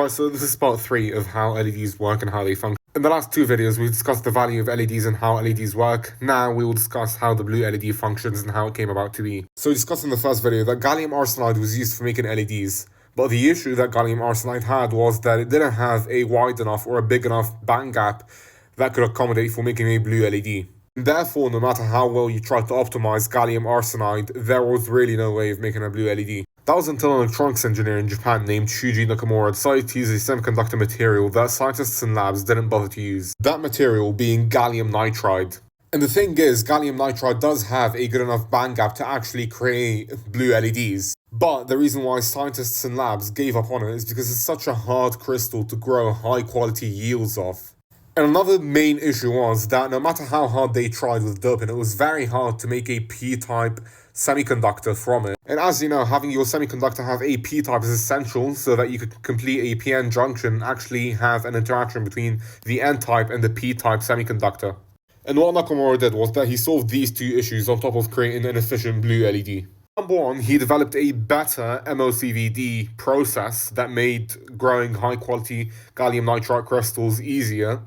Right, so this is part 3 of how LEDs work and how they function. In the last 2 videos, we discussed the value of LEDs and how LEDs work. Now we will discuss how the blue LED functions and how it came about to be. So we discussed in the first video that gallium arsenide was used for making LEDs. But the issue that gallium arsenide had was that it didn't have a wide enough or a big enough band gap that could accommodate for making a blue LED. Therefore, no matter how well you tried to optimize gallium arsenide, there was really no way of making a blue LED. That was until an electronics engineer in Japan named Shuji Nakamura decided to use a semiconductor material that scientists in labs didn't bother to use. That material being gallium nitride. And the thing is, gallium nitride does have a good enough band gap to actually create blue LEDs. But the reason why scientists in labs gave up on it is because it's such a hard crystal to grow high quality yields of. And another main issue was that no matter how hard they tried with doping, it was very hard to make a P-type semiconductor from it. And as you know, having your semiconductor have a P-type is essential so that you could complete a PN junction, actually have an interaction between the N-type and the P-type semiconductor. And what Nakamura did was that he solved these two issues on top of creating an efficient blue LED. Number one, he developed a better MOCVD process that made growing high-quality gallium nitride crystals easier.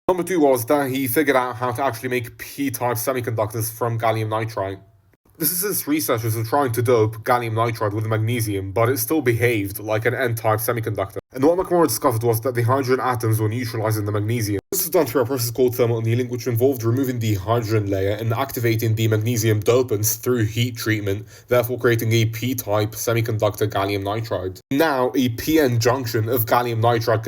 Number two was that he figured out how to actually make P-type semiconductors from gallium nitride. This is since researchers were trying to dope gallium nitride with magnesium, but it still behaved like an N-type semiconductor. And what Nakamura discovered was that the hydrogen atoms were neutralizing the magnesium. This was done through a process called thermal annealing, which involved removing the hydrogen layer and activating the magnesium dopants through heat treatment, therefore creating a P-type semiconductor gallium nitride. Now, a PN junction of gallium nitride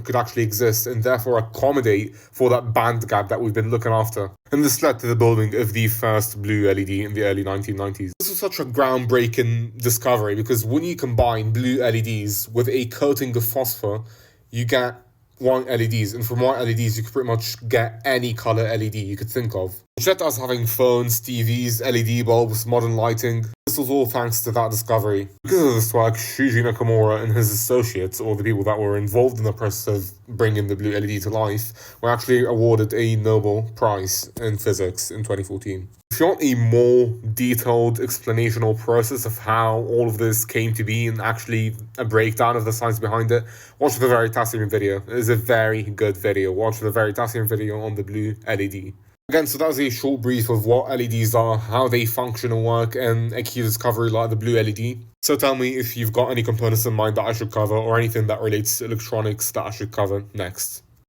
could actually exist and therefore accommodate for that band gap that we've been looking after. And this led to the building of the first blue LED in the early 1990s. This was such a groundbreaking discovery because when you combine blue LEDs with a coating of phosphor, you get white LEDs, and from white LEDs you could pretty much get any color LED you could think of. Which led to us having phones, TVs, LED bulbs, modern lighting. This was all thanks to that discovery. Because of this work, Shuji Nakamura and his associates, or the people that were involved in the process of bringing the blue LED to life, were actually awarded a Nobel Prize in Physics in 2014. If you want a more detailed explanation or process of how all of this came to be and actually a breakdown of the science behind it, watch the Veritasium video. It is a very good video. Watch the Veritasium video on the blue LED. Again, so that was a short brief of what LEDs are, how they function and work, and a key discovery like the blue LED. So tell me if you've got any components in mind that I should cover or anything that relates to electronics that I should cover next.